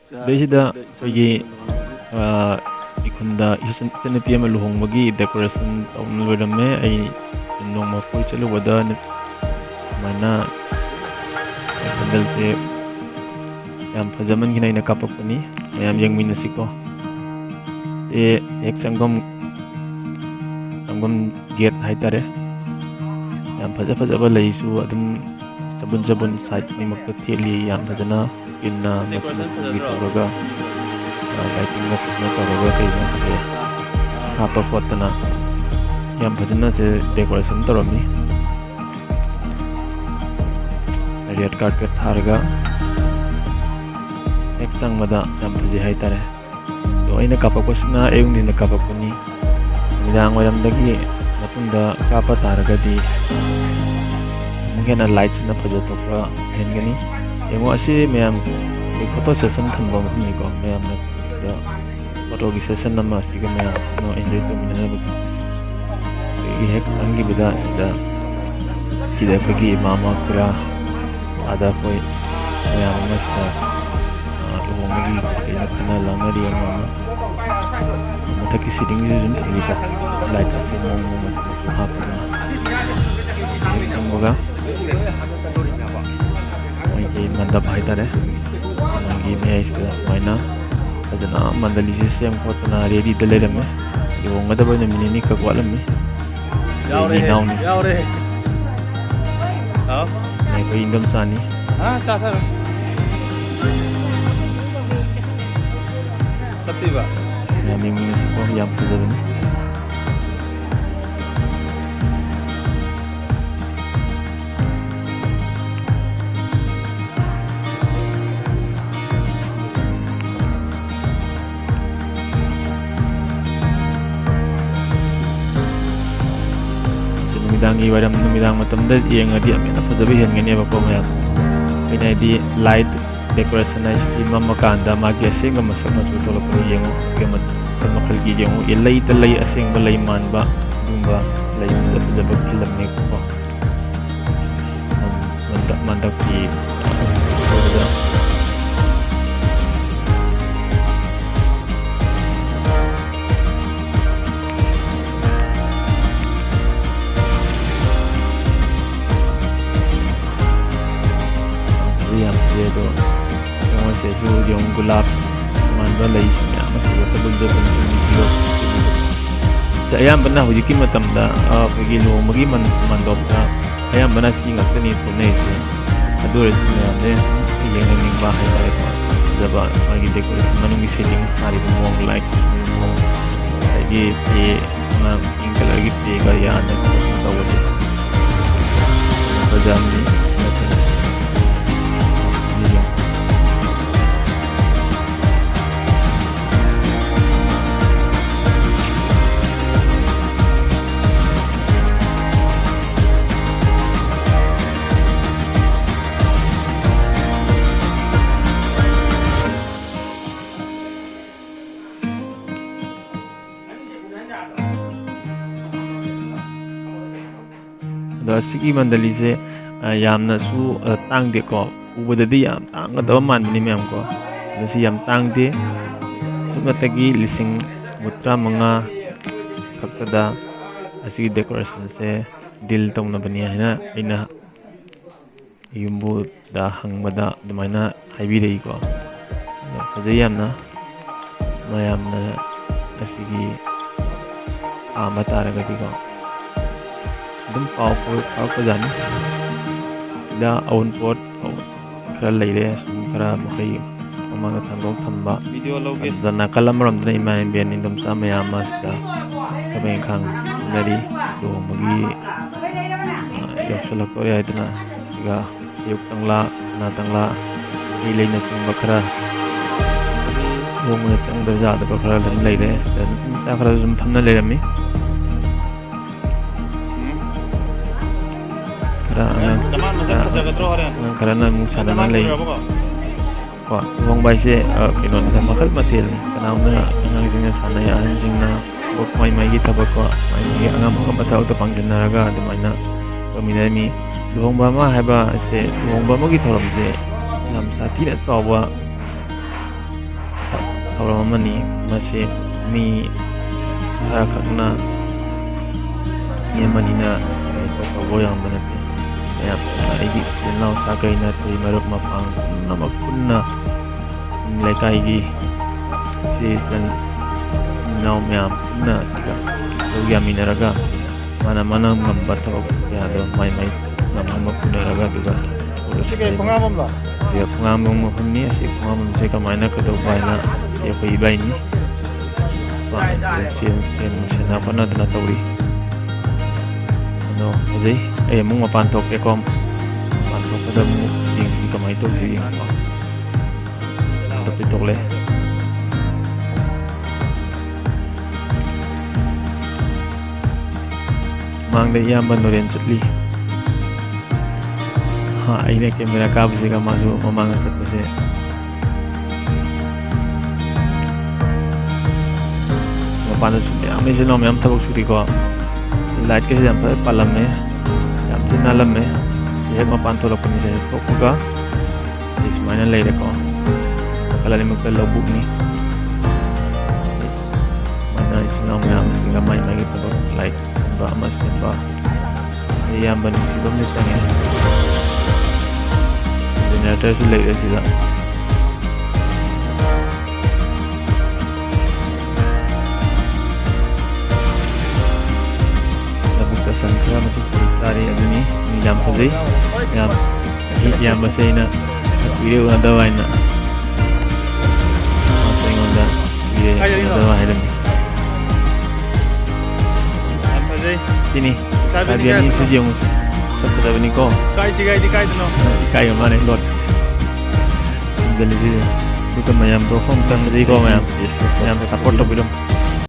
ꯁꯤꯗꯩꯁꯤꯗ ꯑꯩꯈꯣꯏꯒꯤ ꯏꯈꯨꯟꯗ ꯏꯆꯟꯅꯨꯄꯤ ꯑꯃ ꯂꯨꯍꯣꯡꯕꯒꯤ ꯗꯦꯀꯣꯔꯦꯁꯟ ꯇꯧꯅ ꯂꯣꯏꯔꯝꯃꯦ. ꯑꯩ ꯅꯣꯡꯃ ꯀꯣꯏ ꯆꯠꯂꯨꯕꯗ ꯑꯗꯨꯃꯥꯏꯅ ꯄꯦꯟꯗꯜꯁꯦ ꯌꯥꯝ ꯐꯖꯃꯟꯈꯤꯅ ꯑꯩꯅ ꯀꯥꯞꯄꯛꯄꯅꯤ. ꯃꯌꯥꯝ ꯌꯦꯡꯃꯤꯟꯅꯁꯤꯀꯣ. ꯍꯦꯛ ꯆꯪꯐꯝ ꯒꯦꯠ ꯍꯥꯏꯇꯥꯔꯦ. ꯌꯥꯝ ꯐꯖꯕ ꯂꯩꯁꯨ ꯑꯗꯨꯝ ꯆꯕꯨꯟ ꯁꯥꯏꯠ ꯑꯅꯤꯃꯛꯇ ꯊꯦꯠꯂꯤ. ꯌꯥꯝ ꯐꯖꯅ ꯏꯁꯀꯤꯟꯅ ꯃꯆꯨꯒꯤ ꯇꯧꯔꯒ ꯂꯥꯏꯇꯤꯡꯒ ꯐꯖꯅ ꯇꯧꯔꯒ ꯀꯩꯅꯣꯁꯦ ꯍꯥꯞꯄ ꯈꯣꯠꯇꯅ ꯌꯥꯝ ꯐꯖꯅ ꯗꯦꯀꯣꯔꯦꯁꯟ ꯇꯧꯔꯝꯃꯤ. ꯔꯦꯠ ꯀꯥꯔꯄꯦꯠ ꯊꯥꯔꯒ ꯍꯦꯛ ꯆꯪꯕꯗ ꯌꯥꯝ ꯐꯖꯩ ꯍꯥꯏꯇꯥꯔꯦ. ꯑꯗꯣ ꯑꯩꯅ ꯀꯥꯞꯄꯛꯄꯁꯤꯅ ꯑꯌꯨꯛ ꯅꯨꯡꯊꯤꯟꯗ ꯀꯥꯞꯄꯛꯄꯅꯤ. ꯅꯨꯃꯤꯗꯥꯡ ꯋꯥꯏꯔꯝꯗꯒꯤ ꯃꯇꯨꯡꯗ ꯀꯥꯞꯄ ꯇꯥꯔꯒꯗꯤ ꯑꯃꯨꯛ ꯍꯦꯟꯅ ꯂꯥꯏꯠꯁꯤꯅ ꯐꯖꯊꯣꯛꯄ ꯍꯦꯟꯒꯅꯤ. ꯌꯦꯡꯉꯣ, ꯑꯁꯤ ꯃꯌꯥꯝ ꯑꯩꯈꯣꯏ ꯐꯣꯇꯣ ꯁꯦꯁꯟ ꯊꯝꯕ ꯃꯐꯝꯅꯤꯀꯣ. ꯃꯌꯥꯝꯅ ꯐꯣꯇꯣꯒꯤ ꯁꯦꯁꯟ ꯑꯃ ꯑꯁꯤꯒ ꯃꯌꯥꯝ ꯑꯦꯟꯖꯣꯏ ꯇꯧꯃꯤꯟꯅꯅꯕꯒꯤ. ꯑꯩꯈꯣꯏꯒꯤ ꯍꯦꯛ ꯆꯪꯈꯤꯕꯗ ꯁꯤꯗ ꯑꯩꯈꯣꯏꯒꯤ ꯏꯃꯥ ꯈꯨꯔꯥ ꯑꯥꯗ ꯑꯩꯈꯣꯏ ꯃꯌꯥꯝ ꯑꯃ ꯁꯤꯗ ꯂꯨꯍꯣꯡꯕꯒꯤ ꯀꯩꯀꯩꯅ ꯈꯟꯅ ꯂꯥꯡꯅꯔꯤ. ꯑꯃ ꯃꯊꯛꯀꯤ ꯁꯤꯂꯤꯡꯁꯤꯁꯨ ꯑꯗꯨꯝ ꯊꯝꯕꯤꯀꯣ. ꯂꯥꯏꯠ ꯑꯁꯤ ꯃꯑꯣꯡ ꯃꯆꯨ ꯍꯥꯞꯄꯗꯅ ꯍꯦꯛ ꯆꯪꯕꯒ ꯃꯣꯏꯒꯤ ꯃꯟꯗꯞ ꯍꯥꯏꯇꯥꯔꯦ. ꯃꯣꯏꯒꯤ ꯃꯌꯥꯏꯁꯤꯗ ꯁꯨꯃꯥꯏꯅ ꯐꯖꯅ ꯃꯟꯗꯂꯤꯁꯦ ꯁꯦꯝ ꯈꯣꯠꯇꯅ ꯔꯦꯗꯤꯗ ꯂꯩꯔꯝꯃꯦ. ꯂꯨꯍꯣꯡꯒꯗꯕ ꯅꯨꯃꯤꯠ ꯅꯤꯅꯤ ꯈꯛ ꯋꯥꯠꯂꯝꯃꯤ. ꯑꯩꯒꯤ ꯏꯅꯥꯎꯅꯤ, ꯑꯩꯈꯣꯏ ꯏꯟꯗꯣꯝꯆꯥꯅꯤ. ꯃꯌꯥꯝ ꯌꯦꯡꯃꯤꯟꯅꯁꯤꯀꯣ. ꯌꯥꯝ ꯐꯖꯕꯅꯤ. ꯅꯨꯃꯤꯗꯥꯡ ꯃꯇꯝꯗ ꯌꯦꯡꯉꯗꯤ ꯌꯥꯝ ꯍꯦꯟꯅ ꯐꯖꯕ ꯍꯦꯟꯒꯅꯦꯕꯀꯣ ꯃꯌꯥꯝ. ꯑꯩꯅ ꯍꯥꯏꯗꯤ ꯂꯥꯏꯠ ꯗꯦꯀꯣꯔꯦꯁꯟ ꯍꯥꯏꯁꯤꯗꯤ ꯃꯝꯃꯀꯥꯟꯗ ꯃꯥꯒꯤ ꯑꯁꯦꯡꯕ ꯃꯁꯛ ꯃꯆꯨ ꯊꯣꯛꯂꯛꯄꯗꯣ ꯌꯦꯡꯉꯨ. ꯁꯤꯒ ꯃꯈꯜ ꯃꯈꯜꯒꯤ ꯌꯦꯡꯉꯨ. ꯂꯩꯗ ꯂꯩ, ꯑꯁꯦꯡꯕ ꯂꯩ ꯃꯥꯟꯕ ꯑꯗꯨꯒꯨꯝꯕ ꯂꯩ ꯐꯖꯕ ꯈꯤꯜꯂꯝꯃꯦꯀꯣ. ꯃꯟꯗꯞꯀꯤ ꯑꯀꯣꯏꯕꯗ ꯌꯥꯝ ꯐꯖꯩ. ꯑꯗꯣ ꯃꯣꯏꯁꯤꯁꯨ ꯌꯦꯡꯉꯨ, ꯒꯨꯂꯥꯞ ꯃꯥꯟꯕ ꯂꯩꯁꯤ ꯃꯌꯥꯝ ꯑꯁꯤꯒ ꯑꯌꯥꯝꯕꯅ ꯍꯧꯖꯤꯛꯀꯤ ꯃꯇꯝꯗ ꯑꯩꯈꯣꯏꯒꯤ ꯂꯨꯍꯣꯡꯕꯒꯤ ꯃꯟꯗꯣꯞꯇ ꯑꯌꯥꯝꯕꯅ ꯁꯤ ꯉꯥꯛꯇꯅꯤ ꯄꯨꯅꯩꯁꯦ. ꯑꯗꯨ ꯑꯣꯏꯔꯁꯨ ꯃꯌꯥꯝꯁꯦ ꯌꯦꯡꯅꯤꯡꯕ ꯍꯥꯏꯇꯥꯔꯦꯀꯣ. ꯐꯖꯕ ꯃꯥꯒꯤ ꯗꯦꯀꯣꯔꯦꯁꯟ ꯃꯅꯨꯡꯒꯤ ꯁꯤꯂꯤꯡ ꯊꯥꯔꯤꯕ ꯃꯑꯣꯡ, ꯂꯥꯏꯠ ꯃꯑꯣꯡ, ꯑꯗꯒꯤ ꯄꯤꯡ ꯀꯂꯔꯒꯤ ꯄꯦꯒ ꯌꯥꯟꯅ ꯇꯧꯕꯁꯦ ꯐꯖꯕꯅꯤ. ꯑꯗꯣ ꯑꯁꯤꯒꯤ ꯃꯟꯗꯂꯤꯁꯦ ꯌꯥꯝꯅꯁꯨ ꯇꯥꯡꯗꯦꯀꯣ. ꯎꯕꯗꯗꯤ ꯌꯥꯝ ꯇꯥꯡꯒꯗꯕ ꯃꯥꯟꯕꯅꯤ ꯃꯌꯥꯝꯀꯣ. ꯑꯗꯣ ꯁꯤ ꯌꯥꯝ ꯇꯥꯡꯗꯦ. ꯁꯨꯞꯅꯇꯒꯤ 35,000 ꯈꯛꯇꯗ ꯑꯁꯤꯒꯤ ꯗꯦꯀꯣꯔꯦꯁꯟꯁꯦ ꯗꯤꯜ ꯇꯧꯅꯕꯅꯤ ꯍꯥꯏꯅ ꯑꯩꯅ ꯌꯨꯝꯕꯨꯗ ꯍꯪꯕꯗ ꯑꯗꯨꯃꯥꯏꯅ ꯍꯥꯏꯕꯤꯔꯛꯏꯀꯣ. ꯑꯗꯣ ꯐꯖꯩ ꯌꯥꯝꯅ. ꯃꯌꯥꯝꯅ ꯑꯁꯤꯒꯤ ꯄꯥꯝꯕ ꯇꯥꯔꯒꯗꯤꯀꯣ ꯑꯗꯨꯝ ꯄꯥꯎ ꯐꯥꯎꯔꯛꯄꯖꯥꯠꯅꯤ. ꯁꯤꯗ ꯑꯎꯟꯄꯣꯠ ꯈꯔ ꯂꯩꯔꯦ. ꯁꯨꯝ ꯈꯔ ꯃꯈꯩ ꯃꯃꯥꯡꯗ ꯊꯥꯡꯗꯣꯛ ꯊꯝꯕ. ꯑꯗꯨꯗ ꯅꯥꯀꯜ ꯑꯃꯔꯣꯝꯗꯅ ꯏꯃꯥ ꯏꯕꯦꯟ ꯏꯟꯗꯣꯝꯆꯥ ꯃꯌꯥꯝ ꯑꯃ ꯁꯤꯗ ꯊꯕꯛ ꯏꯪꯈꯥꯡ ꯁꯨꯅꯔꯤ. ꯂꯨꯍꯣꯡꯕꯒꯤ ꯌꯧꯁꯜꯂꯛꯇꯣꯔꯦ ꯍꯥꯏꯗꯅ ꯁꯤꯒ ꯑꯌꯨꯛ ꯇꯪꯂꯥ, ꯁꯅꯥ ꯇꯪꯂꯥ, ꯍꯩ ꯂꯩꯅꯆꯤꯡꯕ ꯈꯔ ꯂꯨꯍꯣꯡꯕꯗ ꯆꯪꯗꯕ ꯌꯥꯗꯕ ꯈꯔ ꯑꯗꯨꯝ ꯂꯩꯔꯦ. ꯁꯤꯗ ꯅꯨꯄꯤ ꯃꯆꯥ ꯈꯔꯁꯨ ꯑꯗꯨꯝ ꯐꯝꯅ ꯂꯩꯔꯝꯃꯤ. ꯑꯉꯥꯡ ꯈꯔꯅ ꯑꯃꯨꯛ ꯁꯥꯟꯅꯅ ꯂꯩ. ꯂꯨꯍꯣꯡꯕ ꯍꯥꯏꯁꯦ ꯀꯩꯅꯣꯅꯤꯗ, ꯃꯈꯜ ꯃꯊꯦꯜꯅꯤ. ꯀꯅꯥꯒꯨꯝꯕꯅ ꯑꯉꯥꯡꯁꯤꯡꯅ ꯁꯥꯟꯅꯩ, ꯑꯍꯟꯁꯤꯡꯅ ꯃꯥꯏꯒꯤ ꯊꯕꯛꯀꯣ, ꯃꯥꯏꯒꯤ ꯑꯉꯝ ꯑꯉꯝꯕ ꯊꯕꯛꯇ ꯄꯥꯡꯁꯤꯟꯅꯔꯒ ꯑꯗꯨꯃꯥꯏꯅ ꯇꯧꯃꯤꯟꯅꯔꯝꯃꯤ. ꯂꯨꯍꯣꯡꯕ ꯑꯃ ꯍꯥꯏꯕ ꯑꯁꯦ, ꯂꯨꯍꯣꯡꯕ ꯑꯃꯒꯤ ꯊꯧꯔꯝꯁꯦ ꯌꯥꯝ ꯁꯥꯊꯤꯅ ꯆꯥꯎꯕ ꯊꯧꯔꯝ ꯑꯃꯅꯤ ꯃꯁꯤ ꯃꯤ ꯈꯔꯈꯛꯅ ꯃꯤ ꯑꯃꯅꯤꯅ ꯇꯧꯕ ꯌꯥꯝꯕ ꯅꯠꯇꯦ ꯃꯌꯥꯝ ꯑꯩꯒꯤ ꯏꯆꯤꯜ ꯏꯅꯥꯎ ꯁꯥꯒꯩ ꯅꯥꯇꯩ ꯃꯔꯨꯞ ꯃꯄꯥꯡ ꯄꯨꯝꯅꯃꯛ ꯄꯨꯟꯅ ꯂꯩꯀꯥꯏꯒꯤ ꯏꯆꯦ ꯏꯆꯜ ꯏꯅꯥꯎ ꯃꯌꯥꯝ ꯄꯨꯟꯅ ꯑꯁꯤꯗ ꯁꯔꯨꯛ ꯌꯥꯃꯤꯟꯅꯔꯒ ꯃꯥꯅ ꯉꯝꯕ ꯊꯕꯛ ꯀꯌꯥꯗꯣ ꯃꯥꯏ ꯉꯝꯕ ꯄꯨꯅꯔꯒ ꯑꯗꯨꯒ ꯄꯨꯡꯉꯥꯡꯕꯝ ꯃꯐꯝꯅꯤ ꯑꯁꯤ ꯄꯨꯡꯉꯥꯡꯕꯝꯁꯦ ꯀꯃꯥꯏꯅ ꯀꯩꯗꯧꯕ ꯍꯥꯏꯅ ꯑꯩꯈꯣꯏ ꯏꯕꯥꯏꯅꯤ ꯁꯦꯟꯅ ꯍꯣꯠꯅꯗꯅ ꯇꯧꯔꯤ ꯑꯗꯣ ꯐꯖꯩ ꯑꯩ ꯑꯃꯨꯛ ꯃꯄꯥꯟ ꯊꯣꯛꯀꯦꯀꯣ ꯃꯄꯥꯟ ꯊꯣꯛꯄꯗ ꯑꯃꯨꯛ ꯌꯦꯡꯁꯤ ꯀꯃꯥꯏꯅ ꯇꯧꯁꯤ ꯌꯦꯡꯀꯣ ꯊꯣꯛꯂꯦ ꯃꯥꯡꯗ ꯏꯌꯥꯝꯕ ꯅꯣꯔꯦꯟ ꯆꯠꯂꯤ ꯑꯩꯅ ꯀꯦꯃꯦꯔꯥ ꯀꯥꯕꯁꯤꯒ ꯃꯥꯁꯨ ꯃꯃꯥꯡꯗ ꯆꯠꯄꯁꯦ ꯃꯄꯥꯟꯗꯁꯨ ꯃꯌꯥꯝ ꯏꯆꯤꯜ ꯏꯅꯥꯎ ꯃꯌꯥꯝ ꯊꯕꯛ ꯁꯨꯔꯤꯀꯣ ꯂꯥꯏꯠꯀꯁꯦ ꯌꯥꯝ ꯐꯖꯅ ꯄꯥꯜꯂꯝꯃꯦ ꯌꯥꯝ ꯊꯤꯅ ꯅꯥꯜꯂꯝꯃꯦ ꯍꯦꯛ ꯃꯄꯥꯟ ꯊꯣꯛꯂꯛꯄꯅꯤ ꯁꯤꯗ ꯊꯣꯛꯄꯒ ꯑꯩ ꯁꯨꯃꯥꯏꯅ ꯂꯩꯔꯦꯀꯣ ꯅꯥꯀꯜ ꯑꯅꯤꯃꯛꯇ ꯂꯧꯕꯨꯛꯅꯤ ꯁꯨꯃꯥꯏꯅ ꯏꯆꯤꯜ ꯏꯅꯥꯎ ꯃꯌꯥꯝꯁꯤꯡꯒ ꯃꯥꯏ ꯃꯥꯏꯒꯤ ꯊꯕꯛ ꯂꯥꯏꯠ ꯁꯦꯝꯕ ꯑꯃ ꯁꯦꯝꯕ ꯏꯌꯥꯝꯕ ꯅꯨꯡꯁꯤꯕ ꯑꯃꯁꯨ ꯆꯪꯉꯦ ꯖꯦꯅꯦꯔꯦꯇꯔꯁꯨ ꯂꯩꯔꯦ ꯁꯤꯗ ꯂꯧꯕꯨꯛꯇ ꯁꯟ ꯈꯔ ꯑꯃꯁꯨ ꯆꯥꯔꯤ ꯑꯗꯨꯅꯤ ꯌꯥꯝ ꯐꯖꯩ ꯌꯥꯝ ꯏꯌꯥꯝꯕꯁꯦ ꯑꯩꯅ ꯀꯨꯏꯔꯦ ꯎꯅꯗꯕ ꯍꯥꯏꯅ ꯑꯩꯉꯣꯟꯗ ꯀꯨꯏꯔꯦ ꯎꯅꯗꯕ ꯍꯥꯏꯔꯝꯃꯤ sini kalian ini saja yang seperti ini kok ikai mana lot dari sini itu mayam dohong kan dari kok mayam tetap